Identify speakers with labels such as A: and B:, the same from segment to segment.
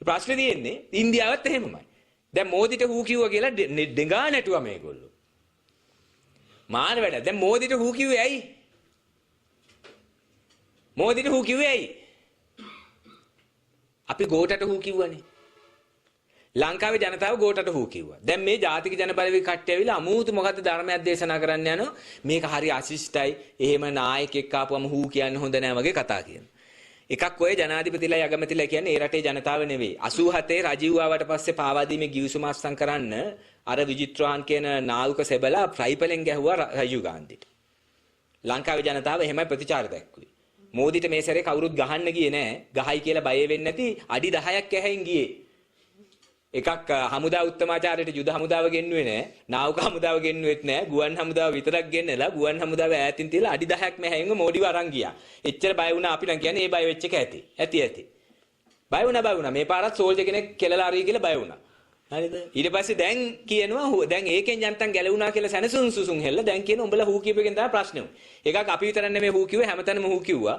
A: ප්‍රශ්නේ තියෙන්නේ ඉන්දියාවත් එහෙමමයි. දැන් මෝදිට හූ කිව්වා කියලා දෙඟා නැටුවා මේගොල්ලෝ. මාන වැඩ. දැන් මෝදිට හූ කිව්වේ ඇයි? මෝදිට හූ කිව්වේ ඇයි? අපි ගෝටට හූ කිව්වනේ. ලංකාවේ ජනතාව ගෝටට හූ කිව්වා. දැන් මේ ජාතික ජනබලවේග කට්ටිය ඇවිල්ලා අමුතු මොකද්ද ධර්මයක් දේශනා කරන්න යනවා. මේක හරි අශිෂ්ටයි. එහෙම නායකයෙක් ආපුවම හූ කියන්න හොඳ නෑ වගේ කතා කියනවා. එකක් ඔය ජනාධිපතිලා යගමැතිලා කියන්නේ ඒ රටේ ජනතාව නෙවෙයි. 87 රජීව් ආවට පස්සේ පාවාදීමේ ගිවිසුම අත්සන් කරන්න අර විජිත්‍රාන් කියන නාවික සෙබලා ෆ්‍රයිපලෙන් ගැහුවා රජීව් ගාන්ධිට. ලංකාවේ ජනතාව එහෙමයි ප්‍රතිචාර දැක්කුවේ. මෝදිට මේ සැරේ කවුරුත් ගහන්න ගියේ නෑ. ගහයි කියලා බය වෙන්නේ නැති අඩි 10ක් ඇහැයින් ගියේ. එකක් හමුදා උත්තමාචාර්යට යුද හමුදාව ගෙන්නුවේ නෑ. නාවික හමුදාව ගෙන්නුවෙත් නෑ. ගුවන් හමුදාව විතරක් ගෙන්නලා ගුවන් හමුදාව ඈතින් තියලා අඩි 10ක් මෙහෙයින්ම මෝඩිව අරන් ගියා. එච්චර බය වුණා අපි නම් කියන්නේ ඒ බය වෙච්ච එක ඇති. ඇති. බය වුණා. මේ පාරත් සෝල්ජර් කෙනෙක් කෙලලා හරි කියලා බය වුණා. හරිද? ඊට පස්සේ දැන් කියනවා දැන් ඒකෙන් යන්තම් ගැලවුණා කියලා සැනසුම් සුසුම් හෙල්ල දැන් කියන උඹලා හූ කියපේකෙන් තමයි ප්‍රශ්නේ උනේ. එකක් අපි විතරක් නෙමෙයි හූ කිව්වේ හැමතැනම හූ කිව්වා.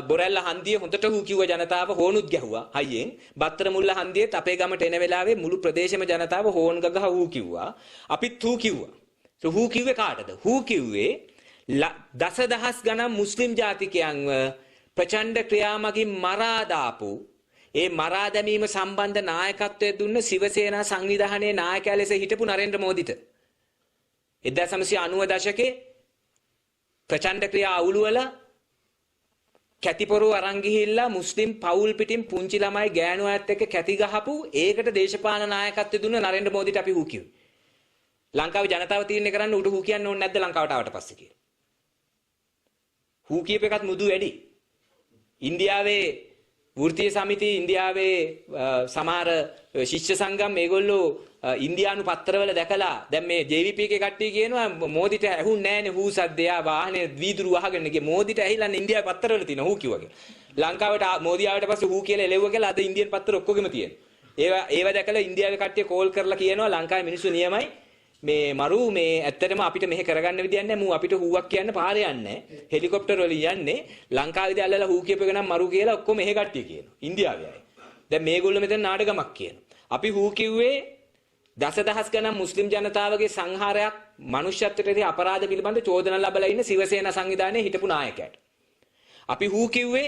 A: බොරැල්ල හන්දියේ හොඳට හූ කිව්ව ජනතාව හෝනුත් ගැහුවා හයියෙන්. බත්තර මුල්ල හන්දියේත් අපේ ගමට එන වෙලාවේ මුළු ප්‍රදේශෙම ජනතාව හෝන් ගගහ හූ කිව්වා. අපිත් හූ කිව්වා. හූ කිව්වේ කාටද? හූ කිව්වේ දසදහස් ගණන් මුස්ලිම් ජාතිකයන්ව ප්‍රචණ්ඩ ක්‍රියාමගින් මරා දාපු ඒ මරා දැමීම සම්බන්ධ නායකත්වයේ දුන්න සිවසේනා සංවිධානයේ නායකයා ලෙස හිටපු නරේන්ද්‍ර මෝදිට 1990 දශකේ ප්‍රචණ්ඩ ක්‍රියා අවුලුවල කැතිපොරු අරන් ගිහිල්ලා මුස්ලිම් පවුල් පිටින් පුංචි ළමයි ගෑනු අයත් එක්ක කැති ගහපු ඒකට දේශපාලන නායකත්වයේ දුන්න නරේන්ද්‍ර මෝදිට අපි හූ කිව්වේ. ලංකාවේ ජනතාව තීරණය කරන්න උඩ හූ කියන්න ඕනේ නැද්ද ලංකාවට ආවට පස්සේ කියලා. හූ කියප එකත් මුදු වැඩි. ඉන්දියාවේ වෘත්තීය සමිති ඉන්දියාවේ සමහර ශිෂ්‍ය සංගම් මේගොල්ලෝ ඉන්දියානු පත්‍රවල දැකලා දැන් මේ JVP එකේ කට්ටිය කියනවා මෝදිට ඇහුන්නේ නැහැනේ හූ සද්දයා වාහනේ වීදුරු වහගෙන ගියේ මෝදිට ඇහිලානේ ඉන්දියාවේ පත්‍රවල තියෙන හූ කිව්වා කියලා. ලංකාවට මෝදි ආවට පස්සේ හූ කියලා එළෙව්වා කියලා අද ඉන්දියන් පත්‍ර ඔක්කොගෙම තියෙනවා. ඒව දැකලා ඉන්දියාවේ කට්ටිය කෝල් කරලා කියනවා ලංකාවේ මිනිස්සු නියමයි මේ මරු මේ ඇත්තටම අපිට මෙහෙ කරගන්න විදියක් නැහැ. මූ අපිට හූවක් කියන්න පාරේ යන්නේ. හෙලිකොප්ටර් වලින් යන්නේ. ලංකාවේදී අල්ලලා හූ කියපේක නම් මරු කියලා ඔක්කොම මෙහෙ කට්ටිය කියනවා. ඉන්දියාවේ අය. දැන් මේගොල්ලෝ මෙතන නාටකමක් කියනවා. අපි හූ කිව්වේ දසදහස් ගණන් මුස්ලිම් ජනතාවගේ සංහාරයක් මනුෂ්‍යත්වයට අපරාධ පිළිබඳ චෝදනා ලැබලා ඉන්න සිවසේනා සංවිධානයේ හිටපු නායකයාට. අපි හූ කිව්වේ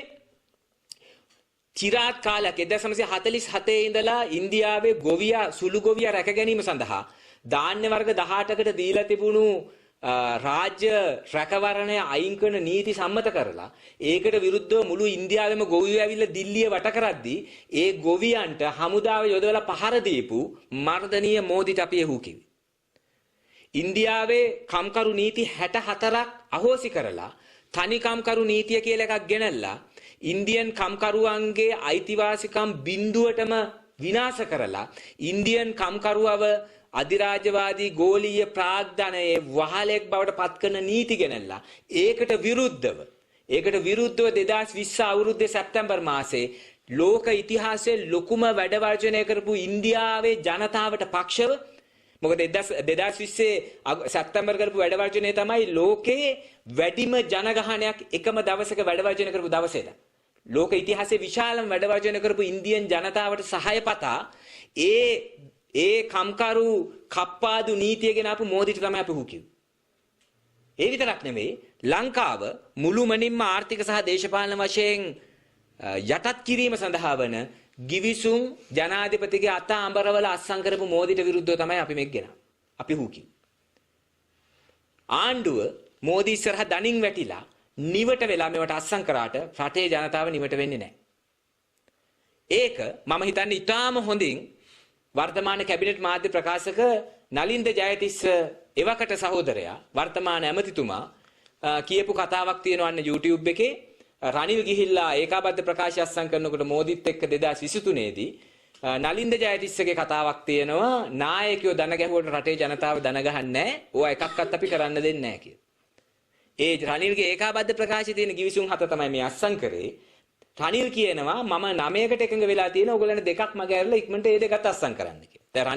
A: චිරාත් කාලයක් 1947 ඉඳලා ඉන්දියාවේ ගොවියා සුළු ගොවියා රැක ගැනීම සඳහා ධාන්‍ය වර්ග 18කට දීලා තිබුණු රාජ්‍ය රැකවරණය අයින් කරන නීති සම්මත කරලා ඒකට විරුද්ධව මුළු ඉන්දියාවෙම ගොවියෝ ඇවිල්ලා දිල්ලිය වට කරද්දී ඒ ගොවියන්ට හමුදාව යොදවලා පහර දීපු මර්ධනීය මෝදිට අපි එහු කිව්වේ. ඉන්දියාවේ කම්කරු නීති 64ක් අහෝසි කරලා තනි කම්කරු නීතිය කියලා එකක් ගෙනල්ලා ඉන්දියන් කම්කරුවන්ගේ අයිතිවාසිකම් බිඳුවටම විනාශ කරලා ඉන්දියන් කම්කරුවව අධිරාජ්‍යවාදී ගෝලීය ප්‍රාග්ධනයේ වහලෙක් බවට පත් කරන නීති ගෙනල්ලා ඒකට විරුද්ධව 2020 අවුරුද්දේ සැප්තැම්බර් මාසේ ලෝක ඉතිහාසයේ ලොකුම වැඩ වර්ජනය කරපු ඉන්දියාවේ ජනතාවට පක්ෂව මොකද 2020 සැප්තැම්බර් කරපු වැඩ වර්ජනය තමයි ලෝකයේ වැඩිම ජනගහනයක් එකම දවසක වැඩ වර්ජනය කරපු දවසේද ලෝක ඉතිහාසයේ විශාලම වැඩ වර්ජනය කරපු ඉන්දියන් ජනතාවට සහාය පතා ඒ කම්කරු කප්පාදු නීතිය ගෙන ආපු මෝදිට තමයි අපි හු කිව්වේ. ඒ විතරක් නෙමෙයි ලංකාව මුළුමනින්ම ආර්ථික සහ දේශපාලන වශයෙන් යටත් කිරීම සඳහා වන ගිවිසුම් ජනාධිපතිගේ අත අඹරවල අත්සන් කරපු මෝදිට විරුද්ධව තමයි අපි මේක ගෙනාවේ. අපි හු කිව්වේ. ආණ්ඩුව මෝදි ඉස්සරහ දණින් වැටිලා නිවට වෙලා මේවට අත්සන් කරාට රටේ ජනතාව නිවට වෙන්නේ නැහැ. ඒක මම හිතන්නේ ඉතාම හොඳින් වර්තමාන කැබිනට් මාධ්‍ය ප්‍රකාශක නලින්ද ජයතිස්ස එවකට සහෝදරයා වර්තමාන ඇමතිතුමා කියපු කතාවක් තියෙනවා අන්න YouTube එකේ රනිල් ගිහිල්ලා ඒකාබද්ධ ප්‍රකාශය අත්සන් කරනකොට මෝදිත් එක්ක 2023 දී නලින්ද ජයතිස්සගේ කතාවක් තියෙනවා නායකයෝ දන ගැහුවට රටේ ජනතාව දන ගහන්නේ නැහැ. ඕවා එකක්වත් අපි කරන්න දෙන්නේ නැහැ කියලා. ඒ රනිල්ගේ ඒකාබද්ධ ප්‍රකාශයේ තියෙන ගිවිසුම් 7 තමයි මේ අත්සන් කරේ. රනිල් කියනවා මම 9කට එකඟ වෙලා තියෙන ඕගොල්ලන් දෙකක් මග ඇරලා ඉක්මනට ඒ දෙකත් අත්සන් කරන්න කියලා. දැන්